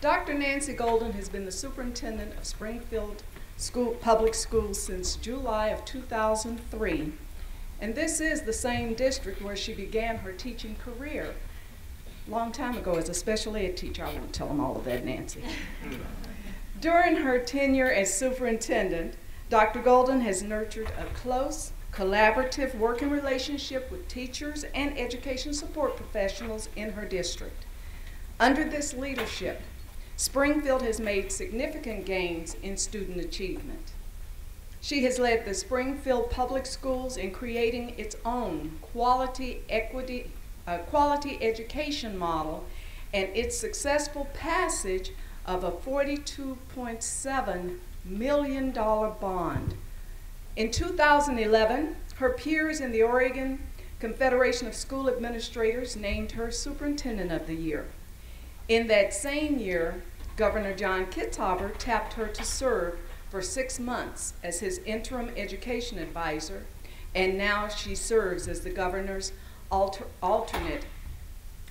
Dr. Nancy Golden has been the superintendent of Springfield Public Schools since July of 2003. And this is the same district where she began her teaching career a long time ago as a special ed teacher. I won't tell them all of that, Nancy. During her tenure as superintendent, Dr. Golden has nurtured a close, collaborative working relationship with teachers and education support professionals in her district. Under this leadership, Springfield has made significant gains in student achievement. She has led the Springfield Public Schools in creating its own quality education model and its successful passage of a $42.7 million bond. In 2011, her peers in the Oregon Confederation of School Administrators named her Superintendent of the Year. In that same year, Governor John Kitzhaber tapped her to serve for 6 months as his interim education advisor, and now she serves as the governor's alternate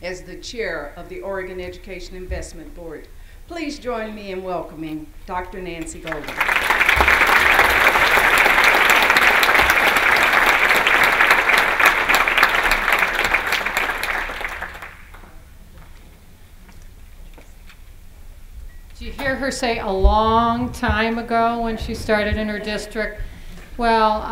as the chair of the Oregon Education Investment Board. Please join me in welcoming Dr. Nancy Golden. Did you hear her say a long time ago when she started in her district? Well,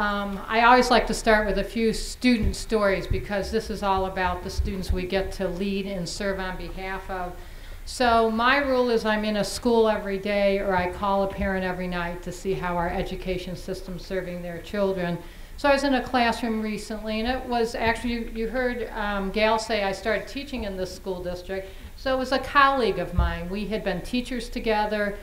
I always like to start with a few student stories because this is all about the students we get to lead and serve on behalf of. So my rule is I'm in a school every day, or I call a parent every night to see how our education system's serving their children. So I was in a classroom recently, and it was actually, you heard Gail say I started teaching in this school district. So it was a colleague of mine. We had been teachers together.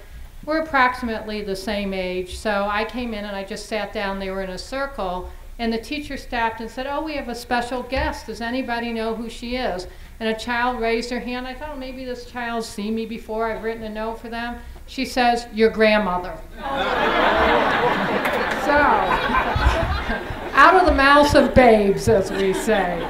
We're approximately the same age. So I came in and I just sat down. They were in a circle, and the teacher stopped and said, "Oh, we have a special guest. Does anybody know who she is?" And a child raised her hand. I thought, oh, maybe this child's seen me before. I've written a note for them. She says, "Your grandmother." So, out of the mouths of babes, as we say.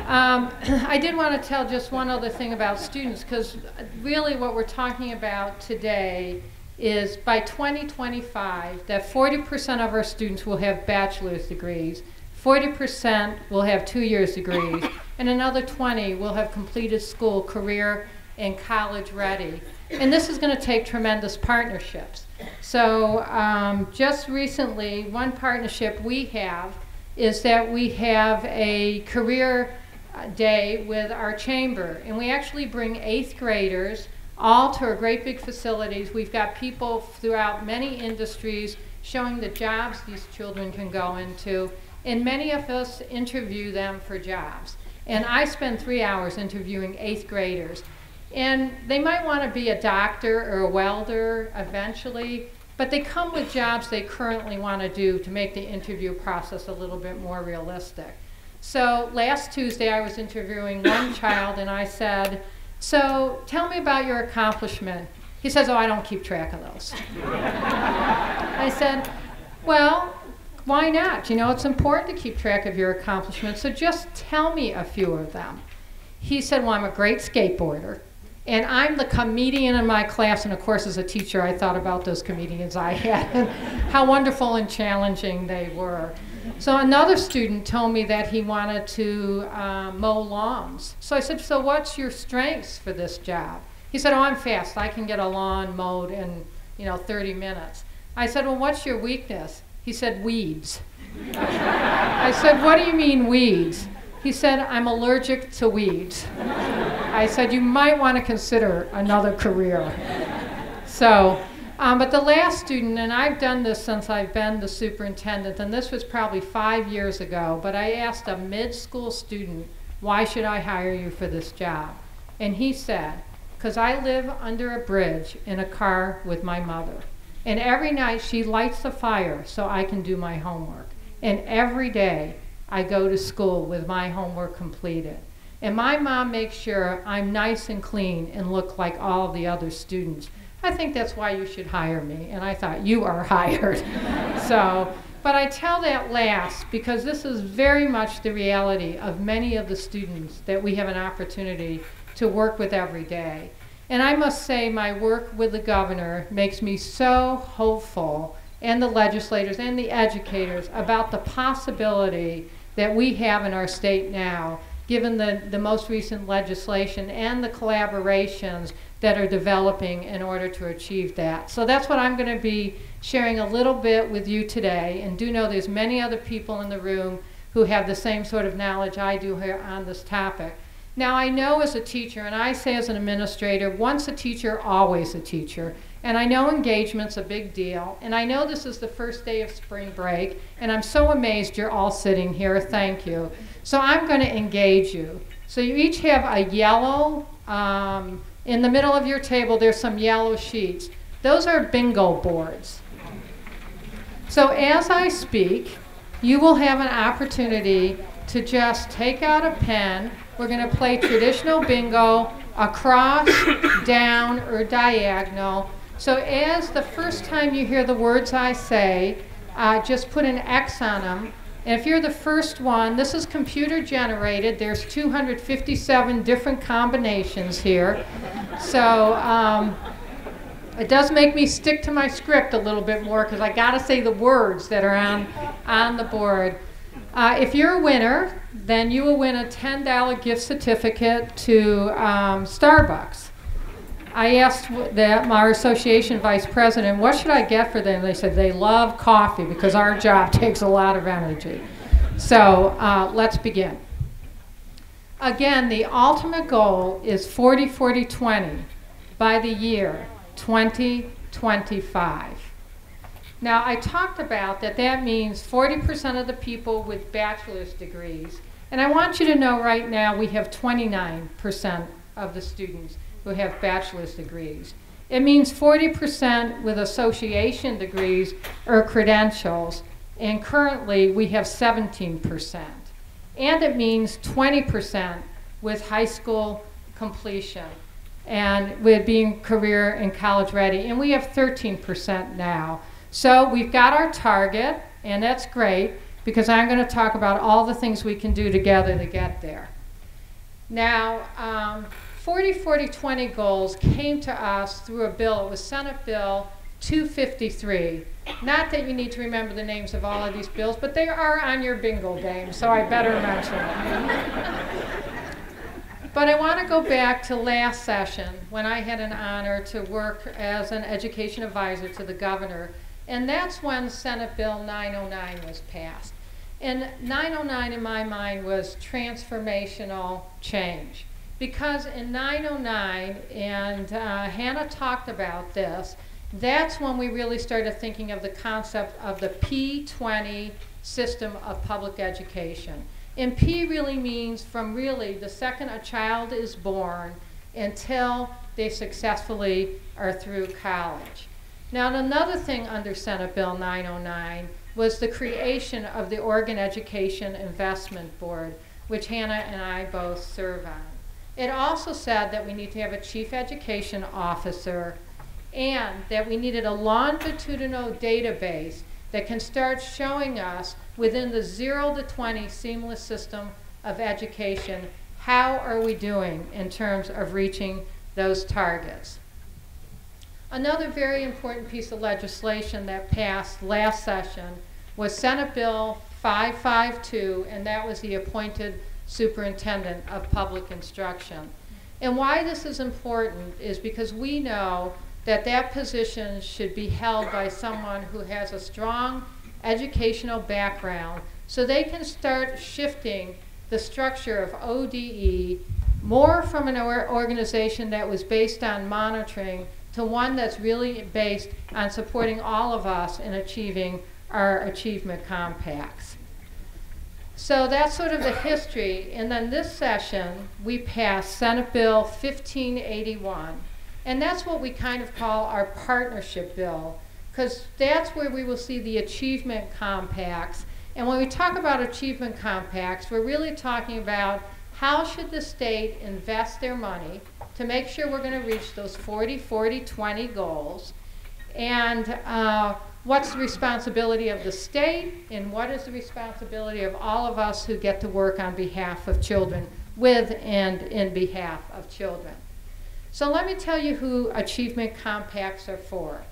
I did want to tell just one other thing about students, because really what we're talking about today is by 2025 that 40% of our students will have bachelor's degrees, 40% will have 2 years degrees, and another 20 will have completed school, career, and college ready. And this is going to take tremendous partnerships. So just recently, one partnership we have is that we have a career day with our chamber, and we actually bring 8th graders all to our great big facilities. We've got people throughout many industries showing the jobs these children can go into, and many of us interview them for jobs. And I spend 3 hours interviewing 8th graders, and they might want to be a doctor or a welder eventually, but they come with jobs they currently want to do to make the interview process a little bit more realistic. So last Tuesday I was interviewing one child, and I said, "So tell me about your accomplishment." He says, "Oh, I don't keep track of those." I said, "Well, why not? You know, it's important to keep track of your accomplishments, so just tell me a few of them." He said, "Well, I'm a great skateboarder, and I'm the comedian in my class." And of course, as a teacher, I thought about those comedians I had and how wonderful and challenging they were. So another student told me that he wanted to mow lawns. So I said, "So what's your strengths for this job?" He said, "Oh, I'm fast. I can get a lawn mowed in 30 minutes. I said, "Well, what's your weakness?" He said, "Weeds." I said, "What do you mean weeds?" He said, "I'm allergic to weeds." I said, "You might want to consider another career." So, but the last student, and I've done this since I've been the superintendent, and this was probably 5 years ago, but I asked a mid-school student, "Why should I hire you for this job?" And he said, "Because I live under a bridge in a car with my mother. And every night she lights the fire so I can do my homework. And every day I go to school with my homework completed. And my mom makes sure I'm nice and clean and look like all the other students. I think that's why you should hire me." And I thought, you are hired. So, but I tell that last because this is very much the reality of many of the students that we have an opportunity to work with every day. And I must say my work with the governor makes me so hopeful, and the legislators and the educators, about the possibility that we have in our state now, given the most recent legislation and the collaborations that are developing in order to achieve that. So that's what I'm going to be sharing a little bit with you today, and do know there's many other people in the room who have the same sort of knowledge I do here on this topic. Now, I know as a teacher, and I say as an administrator, once a teacher, always a teacher. And I know engagement's a big deal. And I know this is the first day of spring break, and I'm so amazed you're all sitting here. Thank you. So I'm going to engage you. So you each have a yellow, in the middle of your table, there's some yellow sheets. Those are bingo boards. So as I speak, you will have an opportunity to just take out a pen. We're going to play traditional bingo, across, down, or diagonal. So as the first time you hear the words I say, just put an X on them. And if you're the first one, this is computer generated. There's 257 different combinations here. So it does make me stick to my script a little bit more, because I got to say the words that are on the board. If you're a winner, then you will win a $10 gift certificate to Starbucks. I asked our association vice president, what should I get for them? They said they love coffee, because our job takes a lot of energy. So let's begin. Again, the ultimate goal is 40-40-20 by the year 2025. Now, I talked about that means 40% of the people with bachelor's degrees. And I want you to know right now we have 29% of the students who have bachelor's degrees. It means 40% with association degrees or credentials, and currently we have 17%. And it means 20% with high school completion and with being career and college ready. And we have 13% now. So we've got our target, and that's great, because I'm going to talk about all the things we can do together to get there. Now, 40-40-20 goals came to us through a bill. It was Senate Bill 253. Not that you need to remember the names of all of these bills, but they are on your bingo game, so I better mention them. But I want to go back to last session, when I had an honor to work as an education advisor to the governor. And that's when Senate Bill 909 was passed. And 909, in my mind, was transformational change. Because in 909, and Hannah talked about this, that's when we really started thinking of the concept of the P20 system of public education. And P really means from really the second a child is born until they successfully are through college. Now, another thing under Senate Bill 909 was the creation of the Oregon Education Investment Board, which Hannah and I both serve on. It also said that we need to have a chief education officer, and that we needed a longitudinal database that can start showing us within the 0 to 20 seamless system of education, how are we doing in terms of reaching those targets. Another very important piece of legislation that passed last session was Senate Bill 552, and that was the appointed Superintendent of Public Instruction. And why this is important is because we know that that position should be held by someone who has a strong educational background, so they can start shifting the structure of ODE more from an organization that was based on monitoring to one that's really based on supporting all of us in achieving our achievement compacts. So that's sort of the history. And then this session, we passed Senate Bill 1581. And that's what we kind of call our partnership bill, because that's where we will see the achievement compacts. And when we talk about achievement compacts, we're really talking about how should the state invest their money to make sure we're going to reach those 40-40-20 goals, and what's the responsibility of the state, and what is the responsibility of all of us who get to work on behalf of children, with and in behalf of children. So let me tell you who Achievement Compacts are for.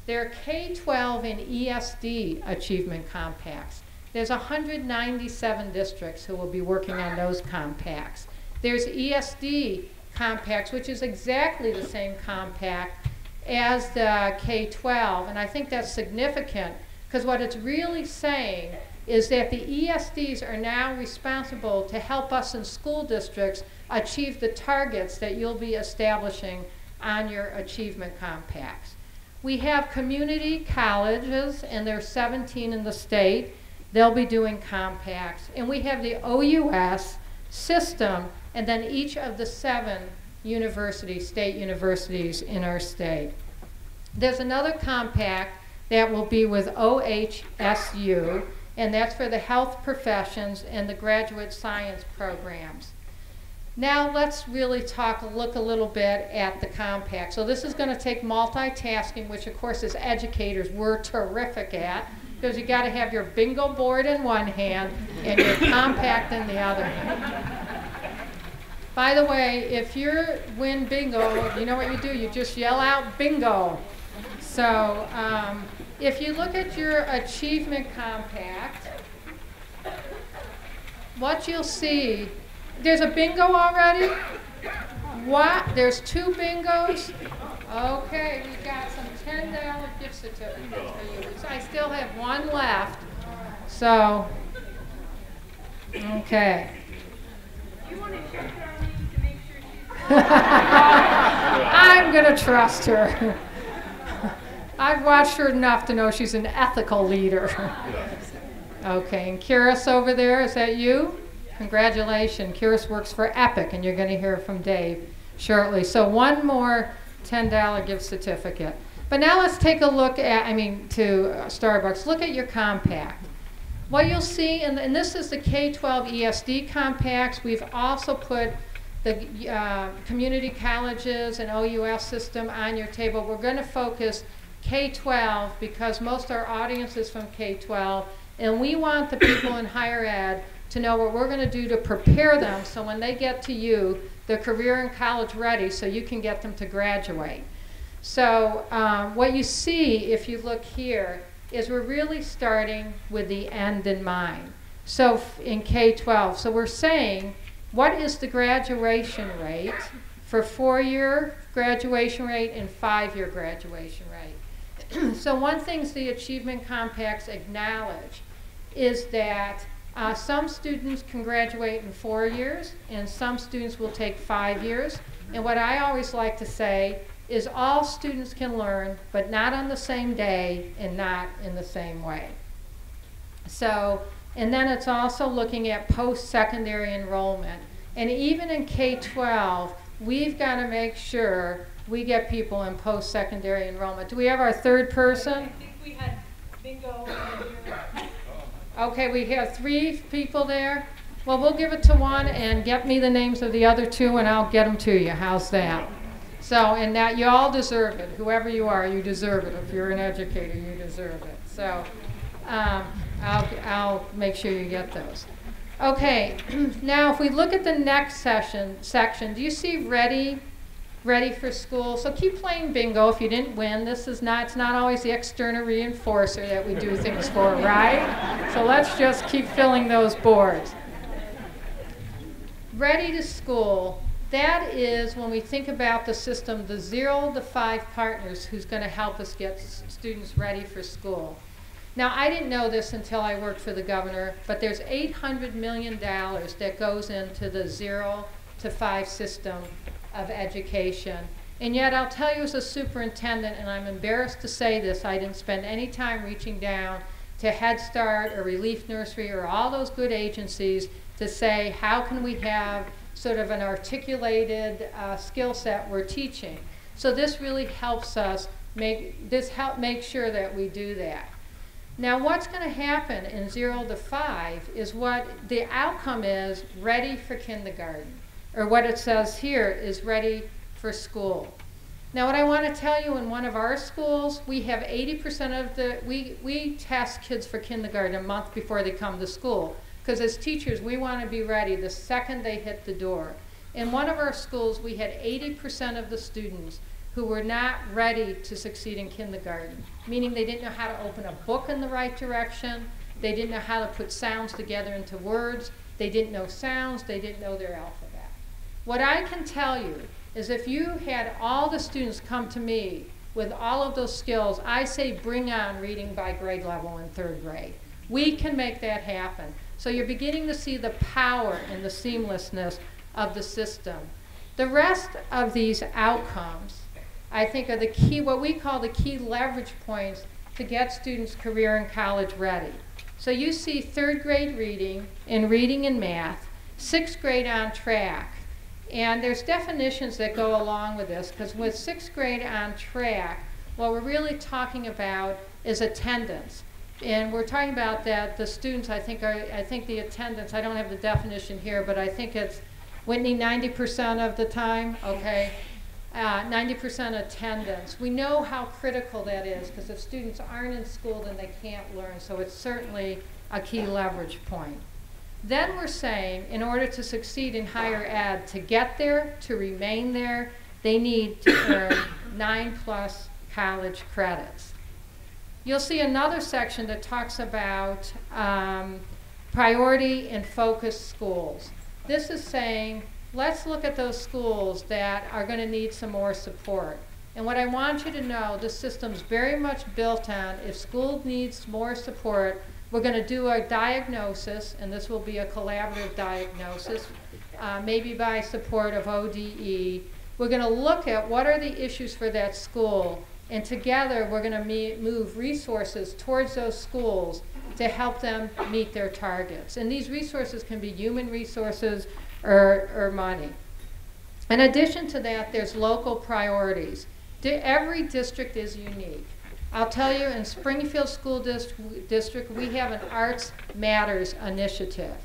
They're K-12 and ESD Achievement Compacts. There's 197 districts who will be working on those compacts. There's ESD compacts, which is exactly the same compact as the K-12, and I think that's significant because what it's really saying is that the ESDs are now responsible to help us in school districts achieve the targets that you'll be establishing on your achievement compacts. We have community colleges, and there's 17 in the state. They'll be doing compacts. And we have the OUS system, and then each of the 7 universities, state universities in our state. There's another compact that will be with OHSU, and that's for the health professions and the graduate science programs. Now let's really look a little bit at the compact. So this is going to take multitasking, which of course as educators we're terrific at, because you got to have your bingo board in one hand and your compact in the other hand. By the way, if you win bingo, you know what you do? You just yell out bingo. So if you look at your achievement compact, what you'll see, there's a bingo already? What? There's 2 bingos? Okay, we've got some $10 gift certificates for you. So I still have 1 left. So, okay. You want to check Darlene to make sure she's I'm going to trust her. I've watched her enough to know she's an ethical leader. Okay, and Kiris over there, is that you? Congratulations. Kiris works for Epic, and you're going to hear from Dave shortly. So 1 more $10 gift certificate. But now let's take a look at, to Starbucks. Look at your compact. What you'll see, and this is the K-12 ESD compacts. We've also put the community colleges and OUS system on your table. We're going to focus K-12 because most of our audience is from K-12, and we want the people in higher ed to know what we're going to do to prepare them so when they get to you, they're career and college ready so you can get them to graduate. So what you see, if you look here, is we're really starting with the end in mind. So in K-12, so we're saying, what is the graduation rate for 4-year graduation rate and 5-year graduation rate? So one thing the achievement compacts acknowledge is that some students can graduate in 4 years, and some students will take 5 years. And what I always like to say is all students can learn, but not on the same day and not in the same way. So, and then it's also looking at post-secondary enrollment. And even in K-12, we've got to make sure we get people in post-secondary enrollment. Do we have our 3rd person? I think we had bingo here. Okay, we have 3 people there. Well, we'll give it to 1 and get me the names of the other 2 and I'll get them to you. How's that? So, and that you all deserve it. Whoever you are, you deserve it. If you're an educator, you deserve it. So I'll make sure you get those. Okay, now if we look at the next section, do you see ready for school? So keep playing bingo if you didn't win. It's not always the external reinforcer that we do things for, right? So let's just keep filling those boards. Ready to school. That is, when we think about the system, the 0 to 5 partners who's going to help us get students ready for school. Now, I didn't know this until I worked for the governor, but there's $800 million that goes into the 0 to 5 system of education. And yet, I'll tell you as a superintendent, and I'm embarrassed to say this, I didn't spend any time reaching down to Head Start or Relief Nursery or all those good agencies to say, how can we have sort of an articulated skill set we're teaching? So this really helps us make sure that we do that. Now what's going to happen in 0 to 5 is what the outcome is ready for kindergarten, or what it says here is ready for school. Now what I want to tell you, in one of our schools, we have 80% of we test kids for kindergarten a month before they come to school. Because as teachers, we want to be ready the second they hit the door. In one of our schools, we had 80% of the students who were not ready to succeed in kindergarten, meaning they didn't know how to open a book in the right direction, they didn't know how to put sounds together into words, they didn't know sounds, they didn't know their alphabet. What I can tell you is if you had all the students come to me with all of those skills, I say bring on reading by grade level in 3rd grade. We can make that happen. So you're beginning to see the power and the seamlessness of the system. The rest of these outcomes, I think, are the key, what we call the key leverage points to get students career and college ready. So you see 3rd grade reading and math, 6th grade on track. And there's definitions that go along with this, because with 6th grade on track, what we're really talking about is attendance. And we're talking about that the students, I think the attendance, I don't have the definition here, but I think it's, Whitney, 90% of the time, okay? 90% attendance. We know how critical that is, because if students aren't in school, then they can't learn. So it's certainly a key leverage point. Then we're saying, in order to succeed in higher ed, to get there, to remain there, they need to earn 9+ college credits. You'll see another section that talks about priority and focused schools. This is saying, let's look at those schools that are going to need some more support. And what I want you to know, this system's very much built on, if school needs more support, we're going to do a diagnosis, and this will be a collaborative diagnosis, maybe by support of ODE. We're going to look at what are the issues for that school, and together we're going to move resources towards those schools to help them meet their targets. And these resources can be human resources or money. In addition to that, there's local priorities. Every district is unique. I'll tell you, in Springfield School District, we have an Arts Matters initiative.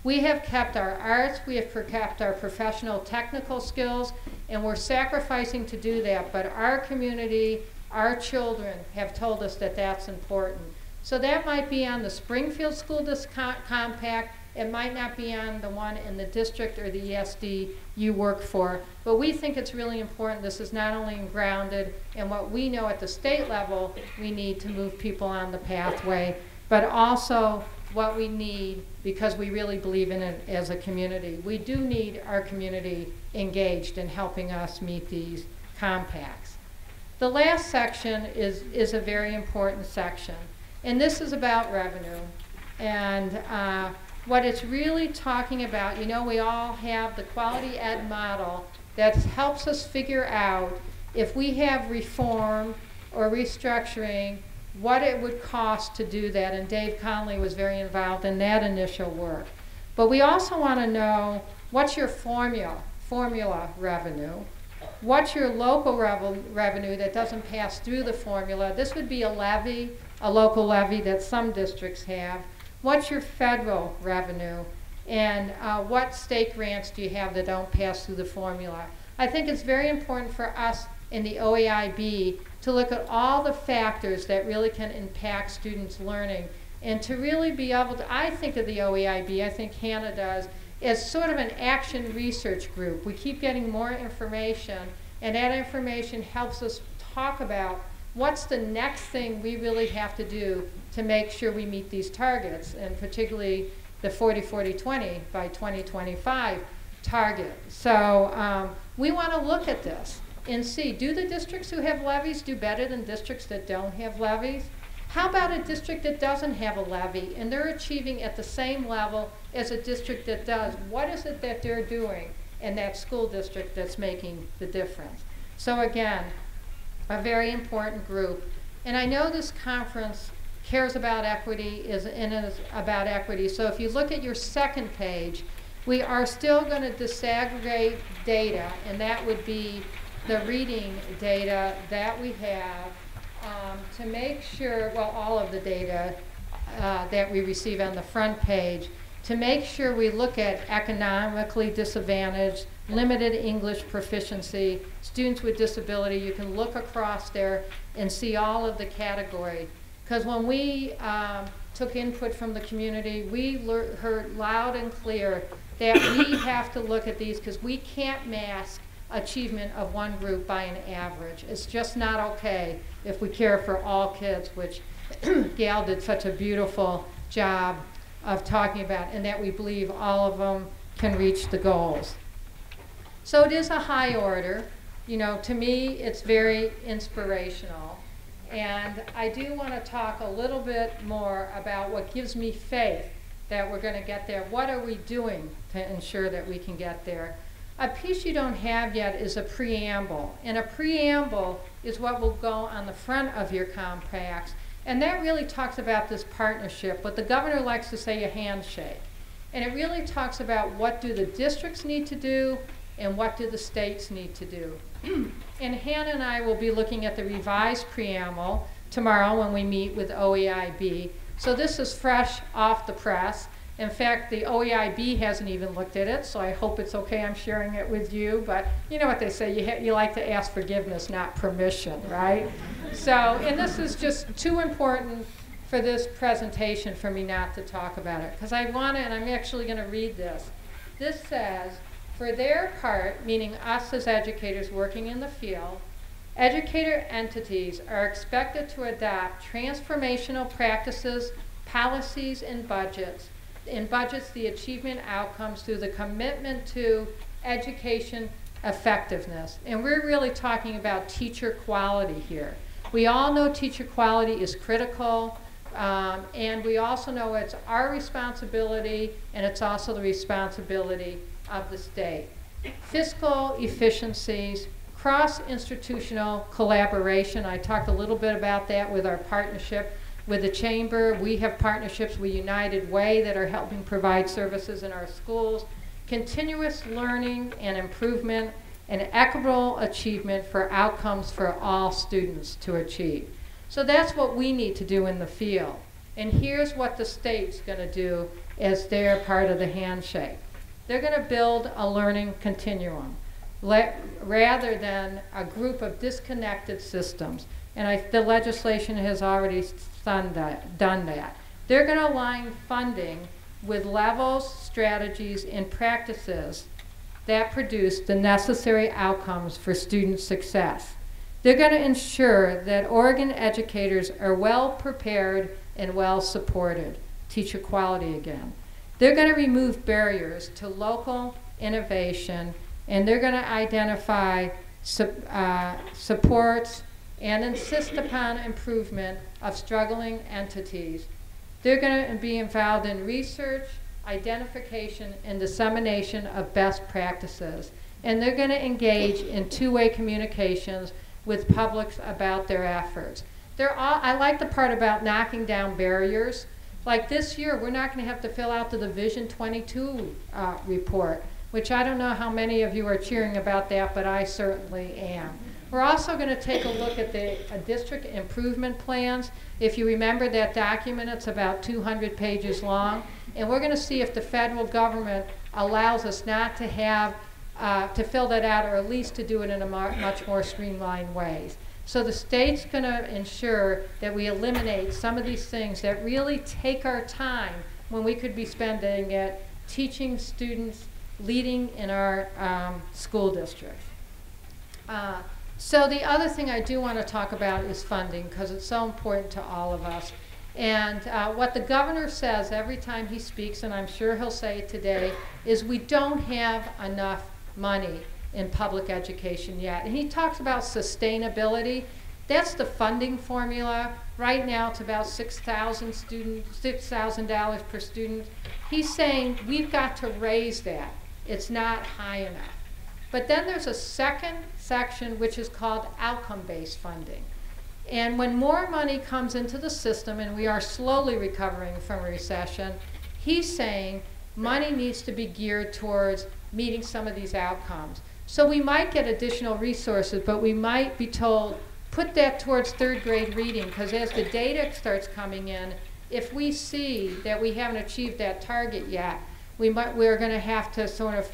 We have kept our arts, we have kept our professional technical skills, and we're sacrificing to do that, but our community, our children have told us that that's important. So that might be on the Springfield School Compact, it might not be on the one in the district or the ESD you work for, but we think it's really important. This is not only grounded in what we know at the state level we need to move people on the pathway, but also what we need because we really believe in it as a community. We do need our community engaged in helping us meet these compacts. The last section is a very important section, and this is about revenue. And what it's really talking about, you know, we all have the quality ed model that helps us figure out if we have reform or restructuring, what it would cost to do that. And Dave Conley was very involved in that initial work. But we also want to know what's your formula revenue, what's your local revenue that doesn't pass through the formula. This would be a levy, a local levy that some districts have. What's your federal revenue, and what state grants do you have that don't pass through the formula? I think it's very important for us in the OEIB to look at all the factors that really can impact students' learning, and to really be able to, I think of the OEIB, I think Hannah does, as sort of an action research group. We keep getting more information, and that information helps us talk about what's the next thing we really have to do to make sure we meet these targets, and particularly the 40-40-20 by 2025 target. So we want to look at this and see, do the districts who have levies do better than districts that don't have levies? How about a district that doesn't have a levy and they're achieving at the same level as a district that does? What is it that they're doing in that school district that's making the difference? So again, a very important group. And I know this conference cares about equity, is about equity. So if you look at your second page, we are still going to disaggregate data, and that would be the reading data that we have to make sure, well, all of the data that we receive on the front page, to make sure we look at economically disadvantaged, limited English proficiency, students with disability. You can look across there and see all of the category. Because when we took input from the community, we heard loud and clear that we have to look at these because we can't mask achievement of one group by an average. It's just not okay if we care for all kids, which Gail did such a beautiful job of talking about, and that we believe all of them can reach the goals. So it is a high order. You know, to me, it's very inspirational. And I do want to talk a little bit more about what gives me faith that we're going to get there. What are we doing to ensure that we can get there? A piece you don't have yet is a preamble. And a preamble is what will go on the front of your compacts. And that really talks about this partnership, but the governor likes to say a handshake. And it really talks about what do the districts need to do and what do the states need to do. And Hannah and I will be looking at the revised preamble tomorrow when we meet with OEIB. So this is fresh off the press. In fact, the OEIB hasn't even looked at it, so I hope it's okay I'm sharing it with you. But you know what they say, you like to ask forgiveness, not permission, right? So, and this is just too important for this presentation for me not to talk about it. Because I want to, and I'm actually going to read this. This says, for their part, meaning us as educators working in the field, educator entities are expected to adopt transformational practices, policies, and budgets. In budgets, the achievement outcomes through the commitment to education effectiveness. And we're really talking about teacher quality here. We all know teacher quality is critical, and we also know it's our responsibility, and it's also the responsibility of the state. Fiscal efficiencies, cross-institutional collaboration. I talked a little bit about that with our partnership with the Chamber. We have partnerships with United Way that are helping provide services in our schools. Continuous learning and improvement and equitable achievement for outcomes for all students to achieve. So that's what we need to do in the field. And here's what the state's going to do as their part of the handshake. They're going to build a learning continuum rather than a group of disconnected systems. And the legislation has already done that. They're going to align funding with levels, strategies, and practices that produce the necessary outcomes for student success. They're going to ensure that Oregon educators are well prepared and well supported. Teacher quality again. They're going to remove barriers to local innovation, and they're going to identify supports and insist upon improvement of struggling entities. They're going to be involved in research, identification, and dissemination of best practices. And they're going to engage in two-way communications with publics about their efforts. I like the part about knocking down barriers. Like this year, we're not going to have to fill out the Division 22 report, which I don't know how many of you are cheering about that, but I certainly am. We're also going to take a look at the district improvement plans. If you remember that document, it's about 200 pages long. And we're going to see if the federal government allows us not to have to fill that out, or at least to do it in a much more streamlined way. So the state's going to ensure that we eliminate some of these things that really take our time when we could be spending it teaching students, leading in our school district. So the other thing I do want to talk about is funding, because it's so important to all of us. And what the governor says every time he speaks, and I'm sure he'll say it today, is we don't have enough money in public education yet. And he talks about sustainability. That's the funding formula. Right now it's about $6,000 per student. He's saying we've got to raise that. It's not high enough. But then there's a second section which is called outcome-based funding. And when more money comes into the system, and we are slowly recovering from a recession, he's saying money needs to be geared towards meeting some of these outcomes. So we might get additional resources, but we might be told, put that towards third grade reading, because as the data starts coming in, if we see that we haven't achieved that target yet, we're going to have to sort of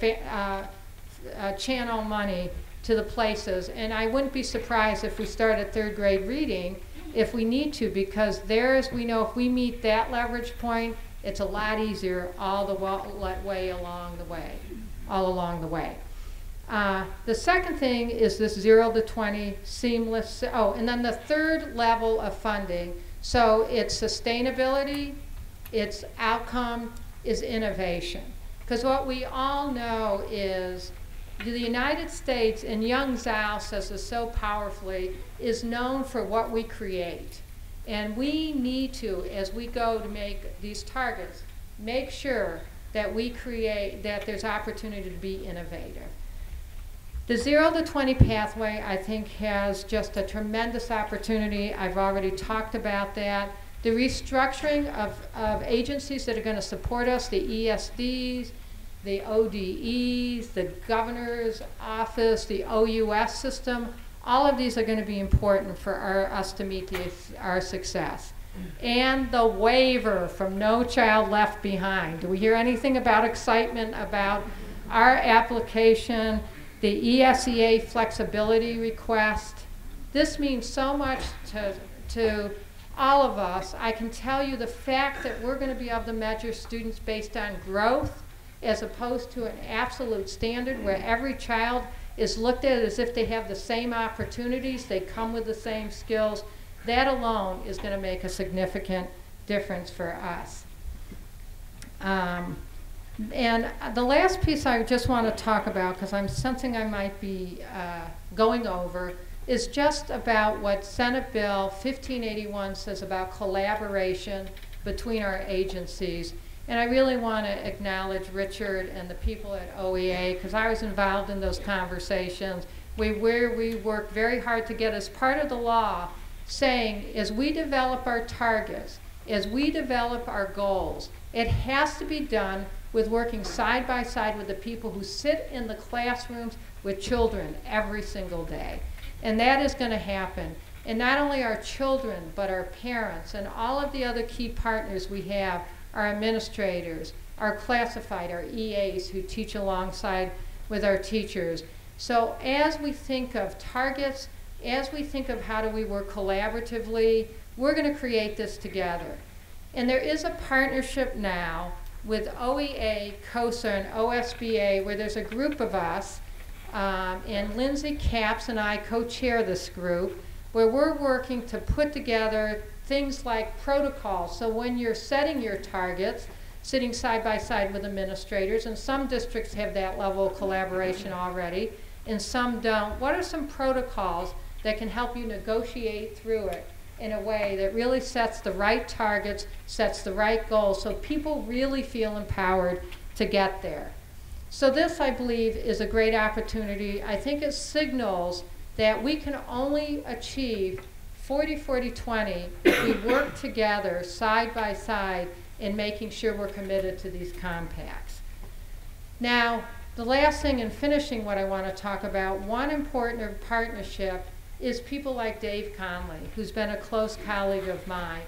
channel money to the places. And I wouldn't be surprised if we start at third grade reading if we need to, because there, as we know, if we meet that leverage point, It's a lot easier all way along the way, all along the way. The second thing is this 0 to 20 seamless, and then the third level of funding, so it's sustainability, its outcome is innovation. Because what we all know is the United States, and young Zhao says this so powerfully, is known for what we create. And we need to, as we go to make these targets, make sure that we create, that there's opportunity to be innovative. The 0 to 20 pathway, I think, has just a tremendous opportunity. I've already talked about that. The restructuring of agencies that are going to support us, the ESDs, the ODEs, the governor's office, the OUS system, all of these are going to be important for us to meet our success. And the waiver from No Child Left Behind. Do we hear anything about excitement about our application? The ESEA flexibility request. This means so much to all of us. I can tell you the fact that we're going to be able to measure students based on growth as opposed to an absolute standard where every child is looked at as if they have the same opportunities, they come with the same skills. That alone is going to make a significant difference for us. And the last piece I just want to talk about, because I'm sensing I might be going over, is just about what Senate Bill 1581 says about collaboration between our agencies. And I really want to acknowledge Richard and the people at OEA, because I was involved in those conversations where we worked very hard to get as part of the law, saying as we develop our targets, as we develop our goals, it has to be done with working side by side with the people who sit in the classrooms with children every single day. And that is going to happen. And not only our children, but our parents and all of the other key partners we have, our administrators, our classified, our EAs who teach alongside with our teachers. So as we think of targets, as we think of how do we work collaboratively, we're going to create this together. And there is a partnership now with OEA, COSA, and OSBA, where there's a group of us, and Lindsay Capps and I co-chair this group, where we're working to put together things like protocols. So when you're setting your targets, sitting side by side with administrators, and some districts have that level of collaboration already, and some don't. What are some protocols that can help you negotiate through it in a way that really sets the right targets, sets the right goals, so people really feel empowered to get there? So this, I believe, is a great opportunity. I think it signals that we can only achieve 40-40-20 if we work together side by side in making sure we're committed to these compacts. Now, the last thing in finishing what I want to talk about, one important partnership is people like Dave Conley, who's been a close colleague of mine.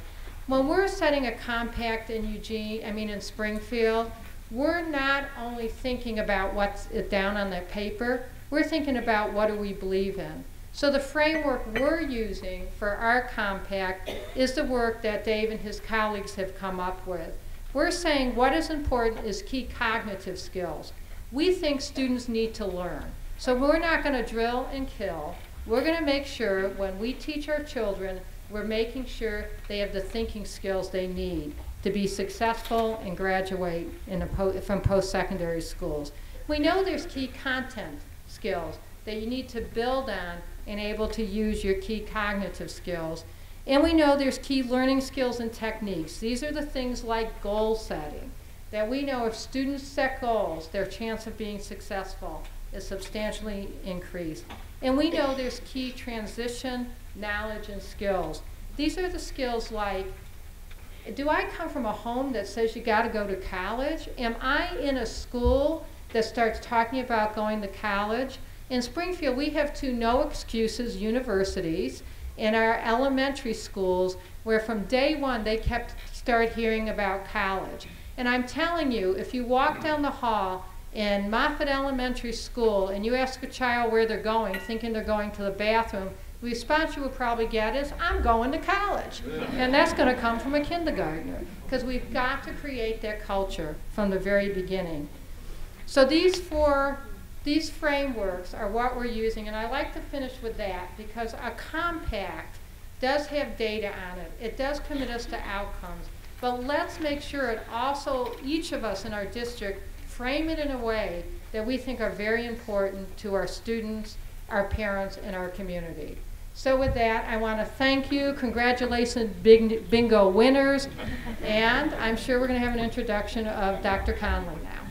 When we're setting a compact in in Springfield, we're not only thinking about what's down on that paper, we're thinking about what do we believe in. So the framework we're using for our compact is the work that Dave and his colleagues have come up with. We're saying what is important is key cognitive skills. We think students need to learn. So we're not going to drill and kill. We're going to make sure when we teach our children, we're making sure they have the thinking skills they need to be successful and graduate from post-secondary schools. We know there's key content skills that you need to build on and able to use your key cognitive skills. And we know there's key learning skills and techniques. These are the things like goal setting, that we know if students set goals, their chance of being successful is substantially increased. And we know there's key transition, knowledge, and skills. These are the skills like, do I come from a home that says you got to go to college? Am I in a school that starts talking about going to college? In Springfield, we have two no excuses universities in our elementary schools where from day one they start hearing about college. And I'm telling you, if you walk down the hall in Moffett Elementary School and you ask a child where they're going, thinking they're going to the bathroom, The response you will probably get is, I'm going to college. And that's going to come from a kindergartner, because we've got to create that culture from the very beginning. So these frameworks are what we're using, and I like to finish with that because a compact does have data on it. It does commit us to outcomes, but let's make sure it also, each of us in our district, frame it in a way that we think are very important to our students, our parents, and our community. So with that, I want to thank you. Congratulations, bingo winners. And I'm sure we're going to have an introduction of Dr. Conley now.